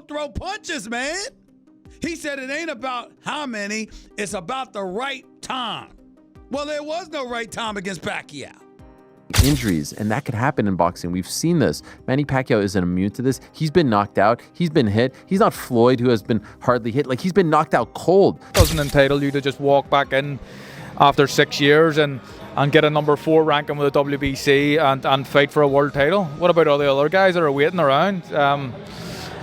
go throw punches, man. He said it ain't about how many, it's about the right time. Well, there was no right time against Pacquiao. Injuries, and that could happen in boxing. We've seen this. Manny Pacquiao isn't immune to this. He's been knocked out. He's been hit. He's not Floyd, who has been hardly hit. Like, he's been knocked out cold. Doesn't entitle you to just walk back in after 6 years and get a number 4 ranking with the WBC and fight for a world title. What about all the other guys that are waiting around?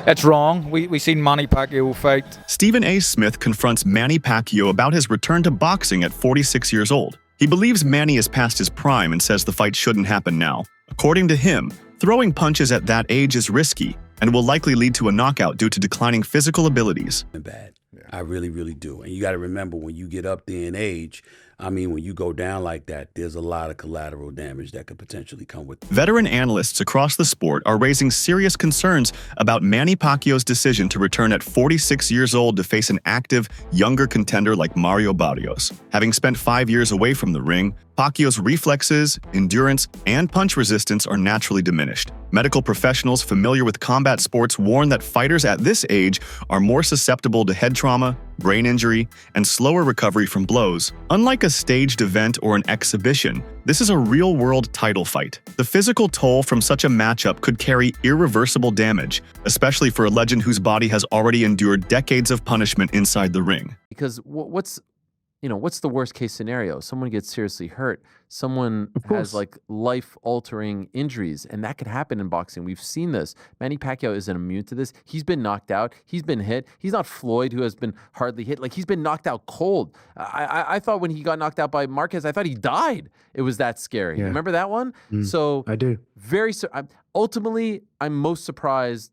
It's wrong. We seen Manny Pacquiao fight. Stephen A. Smith confronts Manny Pacquiao about his return to boxing at 46 years old. He believes Manny is past his prime and says the fight shouldn't happen now. According to him, throwing punches at that age is risky and will likely lead to a knockout due to declining physical abilities. Bad. I really, really do. And you got to remember, when you get up there in age, I mean, when you go down like that, there's a lot of collateral damage that could potentially come with it. Veteran analysts across the sport are raising serious concerns about Manny Pacquiao's decision to return at 46 years old to face an active, younger contender like Mario Barrios. Having spent 5 years away from the ring, Pacquiao's reflexes, endurance, and punch resistance are naturally diminished. Medical professionals familiar with combat sports warn that fighters at this age are more susceptible to head trauma, brain injury, and slower recovery from blows. Unlike a staged event or an exhibition, this is a real-world title fight. The physical toll from such a matchup could carry irreversible damage, especially for a legend whose body has already endured decades of punishment inside the ring. Because what's the worst case scenario? Someone gets seriously hurt. Someone has like life-altering injuries, and that could happen in boxing. We've seen this. Manny Pacquiao isn't immune to this. He's been knocked out. He's been hit. He's not Floyd, who has been hardly hit. Like, he's been knocked out cold. I thought when he got knocked out by Marquez, I thought he died. It was that scary. Yeah. Remember that one? So I do. Ultimately, I'm most surprised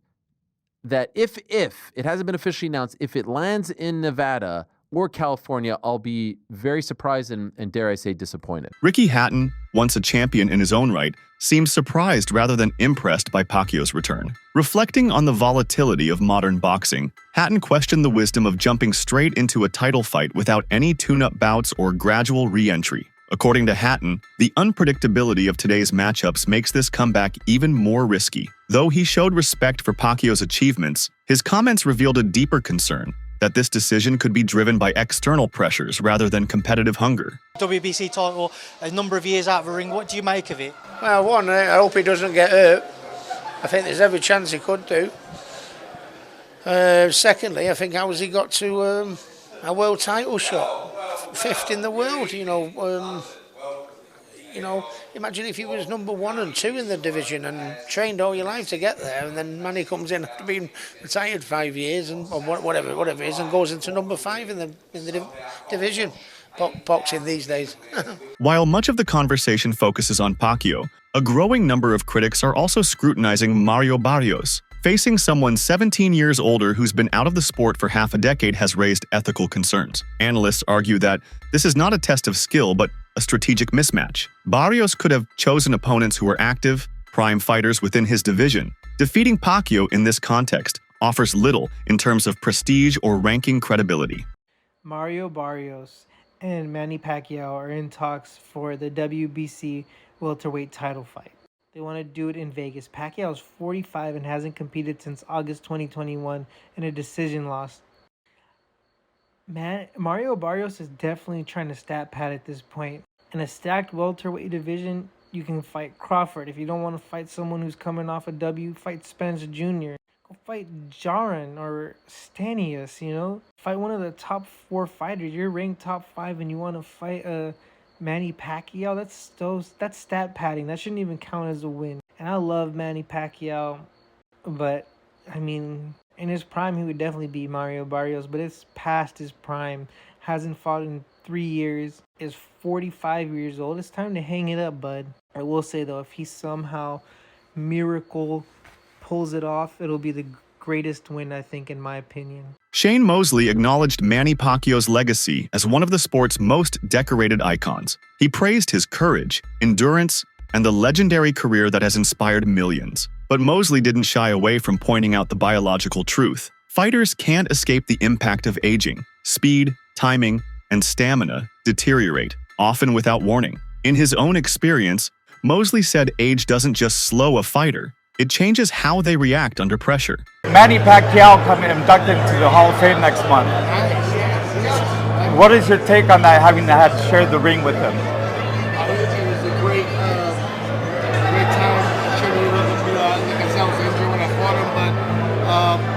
that if it hasn't been officially announced, if it lands in Nevada or California, I'll be very surprised and dare I say disappointed. Ricky Hatton, once a champion in his own right, seems surprised rather than impressed by Pacquiao's return. Reflecting on the volatility of modern boxing, Hatton questioned the wisdom of jumping straight into a title fight without any tune-up bouts or gradual re-entry. According to Hatton, the unpredictability of today's matchups makes this comeback even more risky. Though he showed respect for Pacquiao's achievements, his comments revealed a deeper concern that this decision could be driven by external pressures rather than competitive hunger. WBC title, a number of years out of the ring, what do you make of it? Well, one, I hope he doesn't get hurt. I think there's every chance he could do. Secondly, I think how has he got to a world title shot? 5th in the world, imagine if he was number 1 and 2 in the division and trained all your life to get there, and then Manny comes in after being retired 5 years and or whatever it is, and goes into number 5 in the division. Boxing these days. While much of the conversation focuses on Pacquiao, a growing number of critics are also scrutinizing Mario Barrios. Facing someone 17 years older who's been out of the sport for half a decade has raised ethical concerns. Analysts argue that this is not a test of skill, but a strategic mismatch. Barrios could have chosen opponents who are active, prime fighters within his division. Defeating Pacquiao in this context offers little in terms of prestige or ranking credibility. Mario Barrios and Manny Pacquiao are in talks for the WBC welterweight title fight. They want to do it in Vegas. Pacquiao is 45 and hasn't competed since August 2021 in a decision loss. Mario Barrios is definitely trying to stat pad at this point. In a stacked welterweight division, you can fight Crawford. If you don't want to fight someone who's coming off a W, fight Spence Jr. Go fight Jaron or Stanius, Fight one of the top 4 fighters. You're ranked top 5 and you want to fight Manny Pacquiao. That's stat padding. That shouldn't even count as a win. And I love Manny Pacquiao, but I mean, in his prime, he would definitely beat Mario Barrios, but it's past his prime. Hasn't fought in 3 years. Is 45 years old. It's time to hang it up, bud. I will say, though, if he somehow miracle pulls it off, it'll be the greatest win, I think, in my opinion. Shane Mosley acknowledged Manny Pacquiao's legacy as one of the sport's most decorated icons. He praised his courage, endurance, and the legendary career that has inspired millions. But Mosley didn't shy away from pointing out the biological truth. Fighters can't escape the impact of aging. Speed, timing, and stamina deteriorate, often without warning. In his own experience, Mosley said age doesn't just slow a fighter, It changes how they react under pressure. Manny Pacquiao coming inducted into the Hall of Fame next month. What is your take on that, having had shared the ring with him? It was a great time. Like I said, I was injured when I fought him,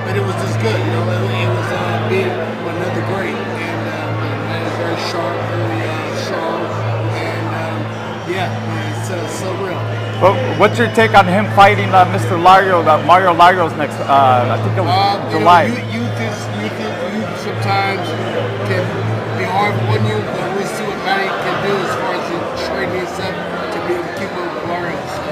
but it was just good. You know, it was being another great, and man is very sharp, very strong, and it's so real. Well, what's your take on him fighting Mr. Mario Lario's next? I think it was July. Youth sometimes can be hard on you, but we see what Manny can do as far as the training himself to be able to keep up with Mario. So,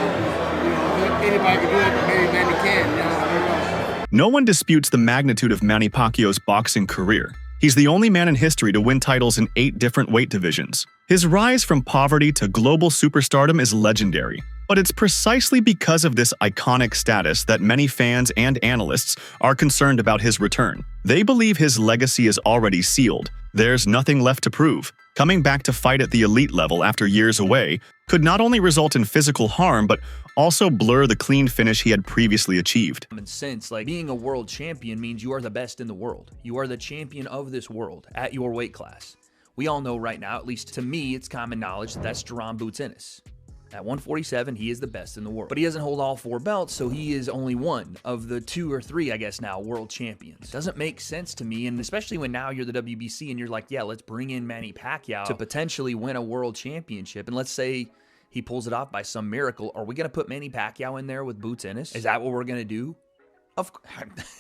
if anybody can do it, maybe Manny can. I don't know. No one disputes the magnitude of Manny Pacquiao's boxing career. He's the only man in history to win titles in 8 different weight divisions. His rise from poverty to global superstardom is legendary. But it's precisely because of this iconic status that many fans and analysts are concerned about his return. They believe his legacy is already sealed. There's nothing left to prove. Coming back to fight at the elite level after years away could not only result in physical harm, but also blur the clean finish he had previously achieved. Common sense, like being a world champion means you are the best in the world. You are the champion of this world at your weight class. We all know right now, at least to me, it's common knowledge that that's Jaron Boots Ennis. At 147, he is the best in the world. But he doesn't hold all 4 belts, so he is only one of the 2 or 3, I guess now, world champions. Doesn't make sense to me, and especially when now you're the WBC and you're like, yeah, let's bring in Manny Pacquiao to potentially win a world championship. And let's say he pulls it off by some miracle. Are we going to put Manny Pacquiao in there with Boots Ennis? Is that what we're going to do?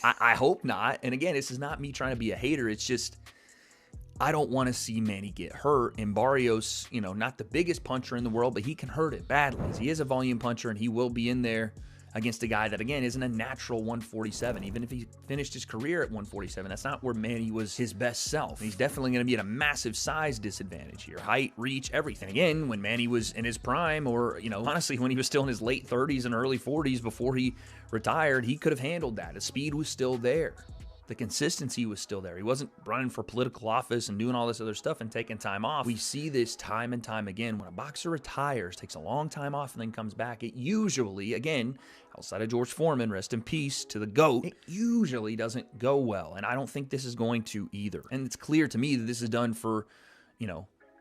I hope not. And again, this is not me trying to be a hater. It's just, I don't want to see Manny get hurt. And Barrios, not the biggest puncher in the world, but he can hurt it badly. He is a volume puncher, and he will be in there against a guy that, again, isn't a natural 147. Even if he finished his career at 147, that's not where Manny was his best self. He's definitely going to be at a massive size disadvantage here. Height, reach, everything. Again, when Manny was in his prime, or, honestly, when he was still in his late 30s and early 40s before he retired, he could have handled that. His speed was still there. The consistency was still there. He wasn't running for political office and doing all this other stuff and taking time off. We see this time and time again. When a boxer retires, takes a long time off, and then comes back, it usually, again, outside of George Foreman, rest in peace to the GOAT, it usually doesn't go well. And I don't think this is going to either. And it's clear to me that this is done for,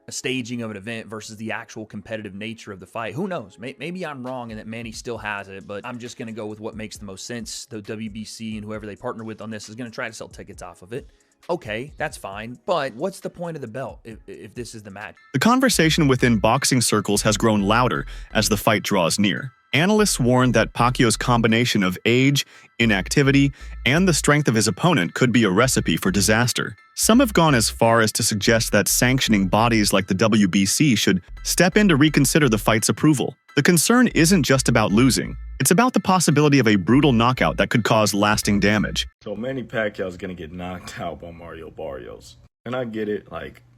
a staging of an event versus the actual competitive nature of the fight. Who knows? Maybe I'm wrong and that Manny still has it, but I'm just going to go with what makes the most sense. The WBC and whoever they partner with on this is going to try to sell tickets off of it. Okay, that's fine, but what's the point of the belt if this is the match? The conversation within boxing circles has grown louder as the fight draws near. Analysts warn that Pacquiao's combination of age, inactivity, and the strength of his opponent could be a recipe for disaster. Some have gone as far as to suggest that sanctioning bodies like the WBC should step in to reconsider the fight's approval. The concern isn't just about losing. It's about the possibility of a brutal knockout that could cause lasting damage. So Manny Pacquiao is going to get knocked out by Mario Barrios. And I get it,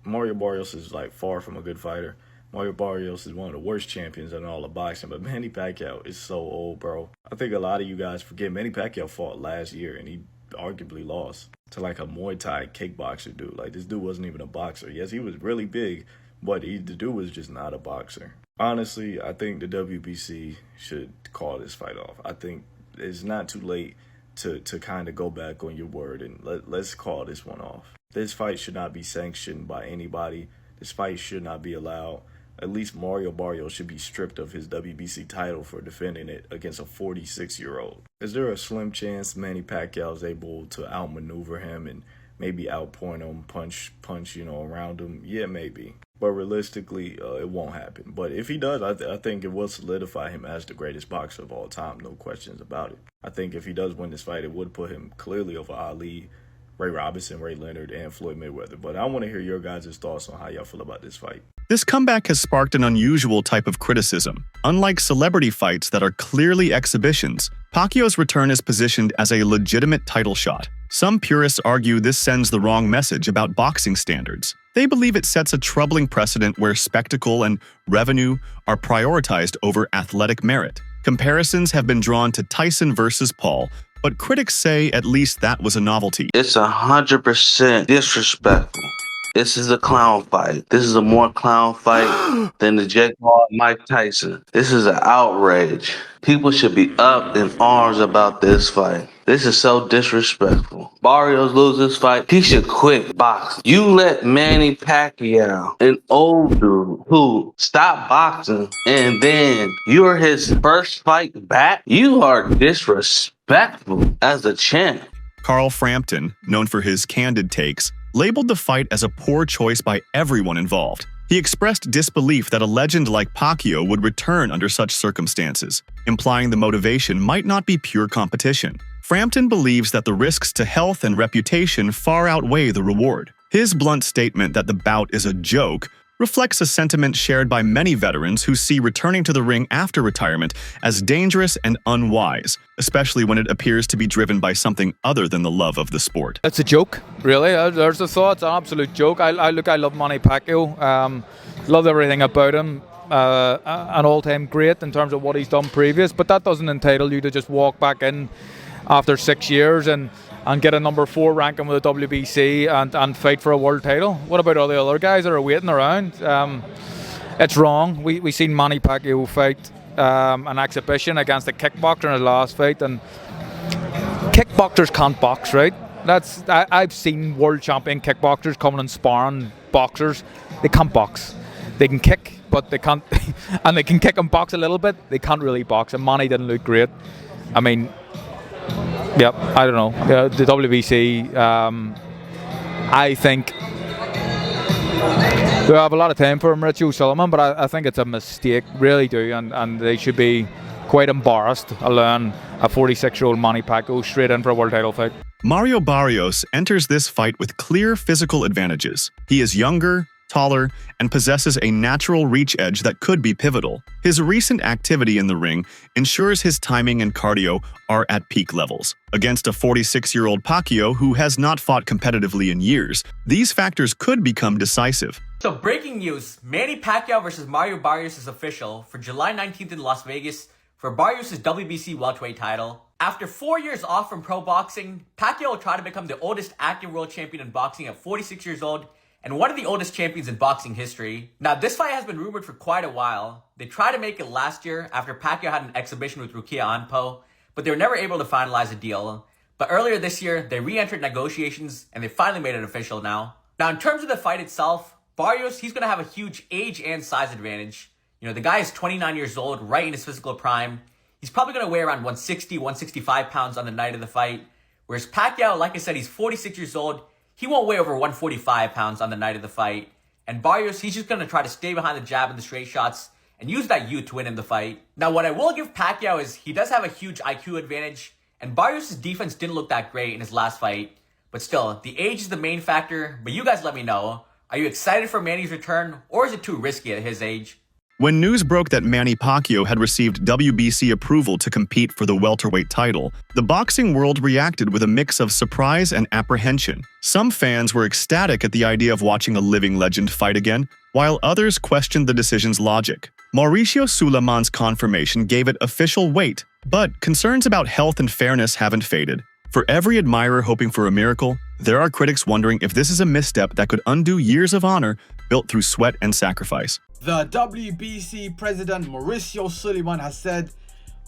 Mario Barrios is far from a good fighter. Mario Barrios is one of the worst champions in all of boxing, but Manny Pacquiao is so old, bro. I think a lot of you guys forget Manny Pacquiao fought last year, and he arguably lost to a Muay Thai kickboxer dude. This dude wasn't even a boxer. Yes, he was really big, but the dude was just not a boxer. Honestly, I think the WBC should call this fight off. I think it's not too late to kind of go back on your word and let's call this one off. This fight should not be sanctioned by anybody. This fight should not be allowed. At least Mario Barrios should be stripped of his WBC title for defending it against a 46-year-old. Is there a slim chance Manny Pacquiao is able to outmaneuver him and maybe outpoint him, punch, around him? Yeah, maybe. But realistically, it won't happen. But if he does, I think it will solidify him as the greatest boxer of all time, no questions about it. I think if he does win this fight, it would put him clearly over Ali, Ray Robinson, Ray Leonard, and Floyd Mayweather. But I want to hear your guys' thoughts on how y'all feel about this fight. This comeback has sparked an unusual type of criticism. Unlike celebrity fights that are clearly exhibitions, Pacquiao's return is positioned as a legitimate title shot. Some purists argue this sends the wrong message about boxing standards. They believe it sets a troubling precedent where spectacle and revenue are prioritized over athletic merit. Comparisons have been drawn to Tyson versus Paul, but critics say at least that was a novelty. It's 100% disrespectful This is a clown fight. This is a more clown fight than the Jake Paul and Mike Tyson. This is an outrage. People should be up in arms about this fight. This is so disrespectful. Barrios loses this fight. He should quit boxing. You let Manny Pacquiao, an old dude who stopped boxing, and then you're his first fight back. You are disrespectful as a champ. Carl Frampton, known for his candid takes, labeled the fight as a poor choice by everyone involved. He expressed disbelief that a legend like Pacquiao would return under such circumstances, implying the motivation might not be pure competition. Frampton believes that the risks to health and reputation far outweigh the reward. His blunt statement that the bout is a joke reflects a sentiment shared by many veterans who see returning to the ring after retirement as dangerous and unwise, especially when it appears to be driven by something other than the love of the sport. It's a joke, really. There's the thought. It's an absolute joke. I love Manny Pacquiao. Love everything about him. An all-time great in terms of what he's done previous, but that doesn't entitle you to just walk back in after 6 years and get a number 4 ranking with the WBC and fight for a world title. What about all the other guys that are waiting around? It's wrong. We seen Manny Pacquiao fight an exhibition against a kickboxer in his last fight, and kickboxers can't box, right? I've seen world champion kickboxers coming and sparring boxers. They can't box. They can kick, but they can't, and they can kick and box a little bit. They can't really box, and Manny didn't look great. I mean, yep, I don't know. The WBC, I think we have a lot of time for him, Richie O'Sullivan, but I think it's a mistake, really do, and they should be quite embarrassed allowing a 46-year-old Manny Pacquiao straight in for a world title fight. Mario Barrios enters this fight with clear physical advantages. He is younger, taller, and possesses a natural reach edge that could be pivotal. His recent activity in the ring ensures his timing and cardio are at peak levels. Against a 46-year-old Pacquiao who has not fought competitively in years, these factors could become decisive. So breaking news, Manny Pacquiao versus Mario Barrios is official for July 19th in Las Vegas for Barrios' WBC welterweight title. After 4 years off from pro boxing, Pacquiao will try to become the oldest active world champion in boxing at 46 years old and one of the oldest champions in boxing history. Now, this fight has been rumored for quite a while. They tried to make it last year after Pacquiao had an exhibition with Rukia Anpo, but they were never able to finalize a deal. But earlier this year, they re-entered negotiations and they finally made it official now. Now, in terms of the fight itself, Barrios, he's going to have a huge age and size advantage. You know, the guy is 29 years old, right in his physical prime. He's probably going to weigh around 160, 165 pounds on the night of the fight. Whereas Pacquiao, like I said, he's 46 years old. He won't weigh over 145 pounds on the night of the fight. And Barrios, he's just going to try to stay behind the jab and the straight shots and use that U to win in the fight. Now, what I will give Pacquiao is he does have a huge IQ advantage. And Barrios' defense didn't look that great in his last fight. But still, the age is the main factor. But you guys let me know. Are you excited for Manny's return, or is it too risky at his age? When news broke that Manny Pacquiao had received WBC approval to compete for the welterweight title, the boxing world reacted with a mix of surprise and apprehension. Some fans were ecstatic at the idea of watching a living legend fight again, while others questioned the decision's logic. Mauricio Sulaimán's confirmation gave it official weight, but concerns about health and fairness haven't faded. For every admirer hoping for a miracle, there are critics wondering if this is a misstep that could undo years of honor built through sweat and sacrifice. The WBC president Mauricio Sulaimán has said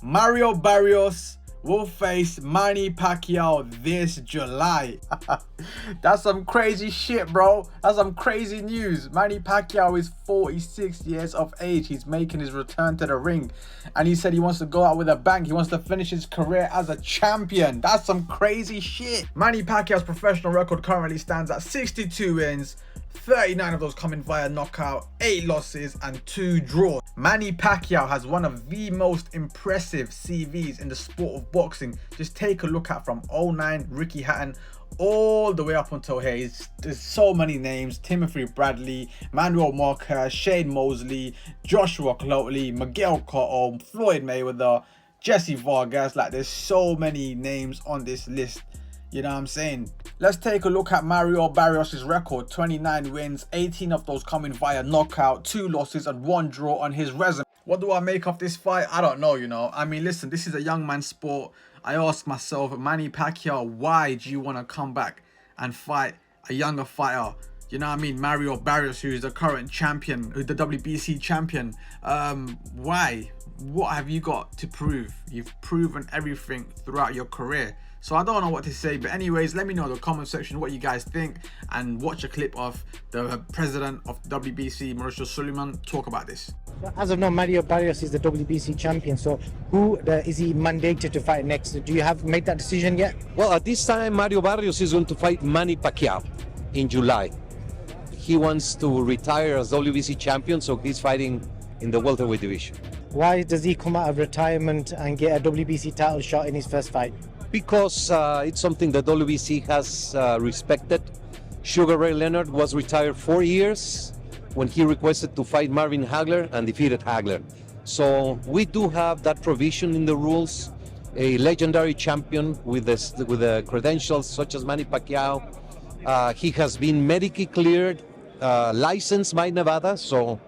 Mario Barrios will face Manny Pacquiao this July. That's some crazy shit, bro. That's some crazy news. Manny Pacquiao is 46 years of age. He's making his return to the ring. And he said he wants to go out with a bang. He wants to finish his career as a champion. That's some crazy shit. Manny Pacquiao's professional record currently stands at 62 wins, 39 of those coming via knockout, 8 losses and 2 draws. Manny Pacquiao has one of the most impressive CVs in the sport of boxing. Just take a look at from 09 Ricky Hatton all the way up until here. There's so many names: Timothy Bradley, Manuel Marquez, Shane Mosley, Joshua Clotley, Miguel Cotto, Floyd Mayweather, Jesse Vargas. Like, there's so many names on this list. You know what I'm saying? Let's take a look at Mario Barrios' record. 29 wins, 18 of those coming via knockout, 2 losses and 1 draw on his resume. What do I make of this fight? I don't know, you know. I mean, listen, this is a young man's sport. I ask myself, Manny Pacquiao, why do you want to come back and fight a younger fighter you know what I mean, Mario Barrios, who is the current champion, the WBC champion. Why? What have you got to prove? You've proven everything throughout your career. So I don't know what to say, but anyways, let me know in the comment section what you guys think, and watch a clip of the president of WBC, Mauricio Suleiman, talk about this. As of now, Mario Barrios is the WBC champion. So who is he mandated to fight next? Do you have made that decision yet? Well, at this time, Mario Barrios is going to fight Manny Pacquiao in July. He wants to retire as WBC champion, so he's fighting in the welterweight division. Why does he come out of retirement and get a WBC title shot in his first fight? Because it's something that WBC has respected. Sugar Ray Leonard was retired 4 years when he requested to fight Marvin Hagler and defeated Hagler. So we do have that provision in the rules. A legendary champion with the credentials such as Manny Pacquiao. He has been medically cleared, licensed by Nevada, so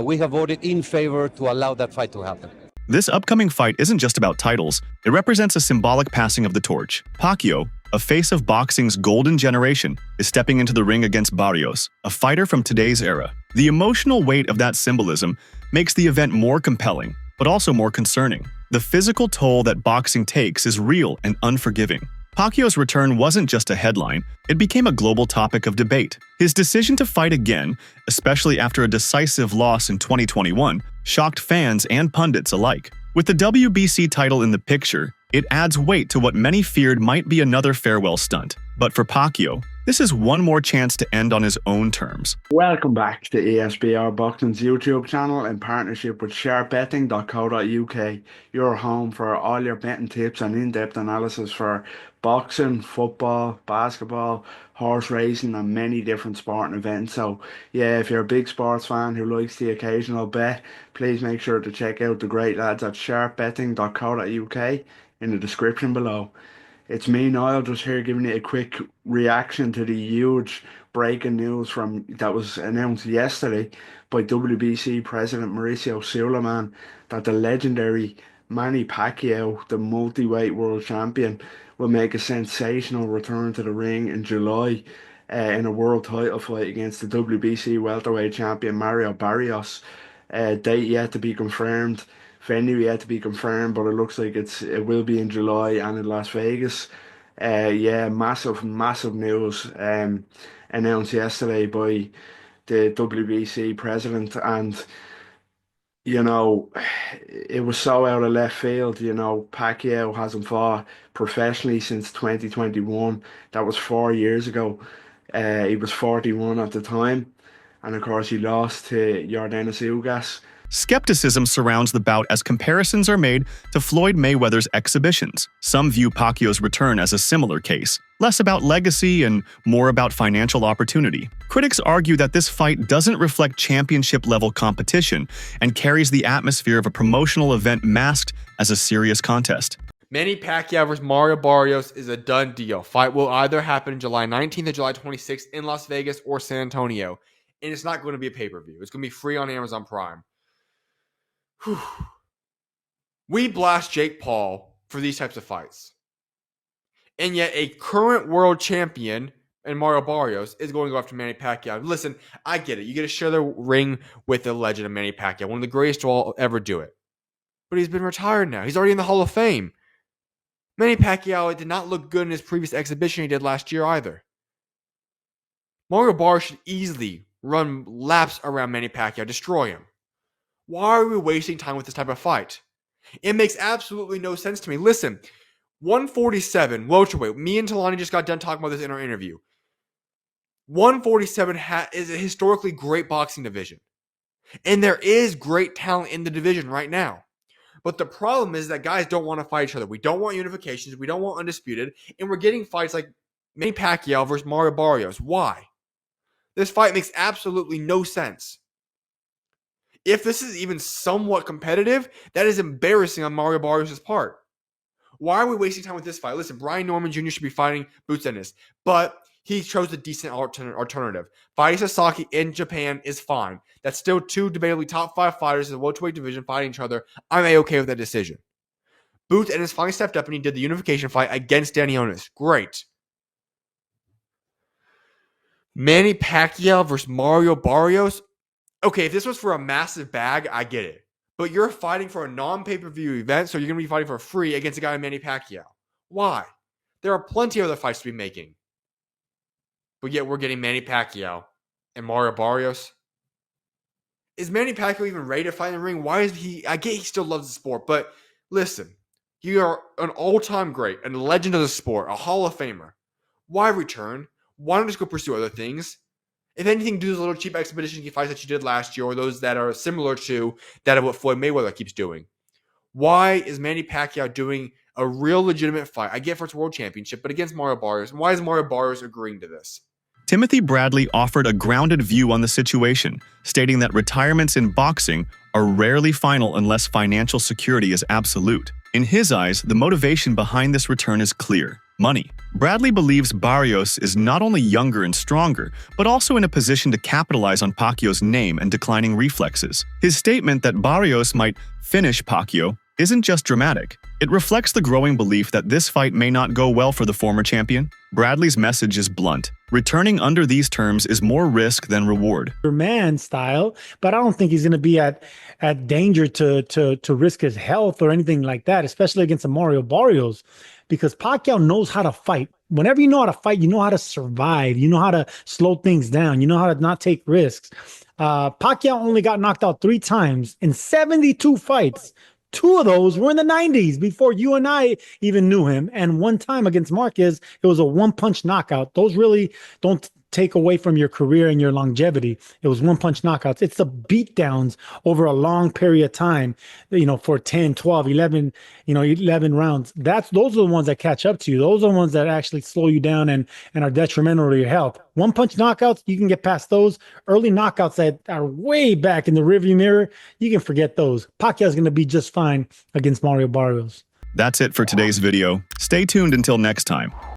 we have voted in favor to allow that fight to happen. This upcoming fight isn't just about titles, it represents a symbolic passing of the torch. Pacquiao, a face of boxing's golden generation, is stepping into the ring against Barrios, a fighter from today's era. The emotional weight of that symbolism makes the event more compelling, but also more concerning. The physical toll that boxing takes is real and unforgiving. Pacquiao's return wasn't just a headline, it became a global topic of debate. His decision to fight again, especially after a decisive loss in 2021, shocked fans and pundits alike. With the WBC title in the picture, it adds weight to what many feared might be another farewell stunt. But for Pacquiao, this is one more chance to end on his own terms. Welcome back to ESBR Boxing's YouTube channel in partnership with sharpbetting.co.uk, your home for all your betting tips and in-depth analysis for boxing, football, basketball, horse racing and many different sporting events. So yeah, if you're a big sports fan who likes the occasional bet, please make sure to check out the great lads at sharpbetting.co.uk in the description below. It's me, Niall, just here giving you a quick reaction to the huge breaking news that was announced yesterday by WBC President Mauricio Suleiman that the legendary Manny Pacquiao, the multi-weight world champion, will make a sensational return to the ring in July in a world title fight against the WBC welterweight champion Mario Barrios. Date yet to be confirmed. Venue yet to be confirmed, but it looks like it will be in July and in Las Vegas. Yeah, massive news announced yesterday by the WBC president, and you know, it was so out of left field. You know, Pacquiao hasn't fought professionally since 2021. That was 4 years ago. He was 41 at the time, and of course he lost to Yordenis Ugas. Skepticism surrounds the bout as comparisons are made to Floyd Mayweather's exhibitions. Some view Pacquiao's return as a similar case, less about legacy and more about financial opportunity. Critics argue that this fight doesn't reflect championship-level competition and carries the atmosphere of a promotional event masked as a serious contest. Manny Pacquiao vs. Mario Barrios is a done deal. Fight will either happen July 19th or July 26th in Las Vegas or San Antonio, and it's not going to be a pay-per-view. It's going to be free on Amazon Prime. Whew. We blast Jake Paul for these types of fights. And yet a current world champion and Mario Barrios is going to go after Manny Pacquiao. Listen, I get it. You get to share the ring with the legend of Manny Pacquiao, one of the greatest to all ever do it. But he's been retired now. He's already in the Hall of Fame. Manny Pacquiao did not look good in his previous exhibition he did last year either. Mario Barrios should easily run laps around Manny Pacquiao, destroy him. Why are we wasting time with this type of fight? It makes absolutely no sense to me. Listen, 147, welterweight. Me and Talani just got done talking about this in our interview. 147 is a historically great boxing division. And there is great talent in the division right now. But the problem is that guys don't want to fight each other. We don't want unifications. We don't want undisputed. And we're getting fights like Manny Pacquiao versus Mario Barrios. Why? This fight makes absolutely no sense. If this is even somewhat competitive, that is embarrassing on Mario Barrios' part. Why are we wasting time with this fight? Listen, Brian Norman Jr. should be fighting Boots Ennis, but he chose a decent alternative. Fighting Sasaki in Japan is fine. That's still two debatably top 5 fighters in the welterweight division fighting each other. I'm A-okay with that decision. Boots Ennis finally stepped up and he did the unification fight against Danny Onis. Great. Manny Pacquiao versus Mario Barrios. Okay, if this was for a massive bag, I get it. But you're fighting for a non-pay-per-view event, so you're going to be fighting for free against a guy like Manny Pacquiao. Why? There are plenty of other fights to be making. But yet we're getting Manny Pacquiao and Mario Barrios. Is Manny Pacquiao even ready to fight in the ring? Why is he? I get he still loves the sport, but listen, you are an all-time great, a legend of the sport, a Hall of Famer. Why return? Why not just go pursue other things? If anything, do those little cheap expedition fights that you did last year, or those that are similar to that of what Floyd Mayweather keeps doing. Why is Manny Pacquiao doing a real legitimate fight? I get for its world championship, but against Mario Barrios. And why is Mario Barrios agreeing to this? Timothy Bradley offered a grounded view on the situation, stating that retirements in boxing are rarely final unless financial security is absolute. In his eyes, the motivation behind this return is clear: money. Bradley believes Barrios is not only younger and stronger, but also in a position to capitalize on Pacquiao's name and declining reflexes. His statement that Barrios might finish Pacquiao isn't just dramatic. It reflects the growing belief that this fight may not go well for the former champion. Bradley's message is blunt: returning under these terms is more risk than reward. Man style, but I don't think he's going to be at danger to risk his health or anything like that, especially against a Mario Barrios, because Pacquiao knows how to fight. Whenever you know how to fight, you know how to survive. You know how to slow things down. You know how to not take risks. Pacquiao only got knocked out 3 times in 72 fights. 2 of those were in the 90s before you and I even knew him. And 1 time against Marquez, it was a 1-punch knockout. Those really don't take away from your career and your longevity. It was 1-punch knockouts. It's the beatdowns over a long period of time, for 10, 12, 11, 11 rounds. Those are the ones that catch up to you. Those are the ones that actually slow you down and are detrimental to your health. 1-punch knockouts, you can get past those. Early knockouts that are way back in the rearview mirror, you can forget those. Pacquiao's going to be just fine against Mario Barrios. That's it for today's video. Stay tuned until next time.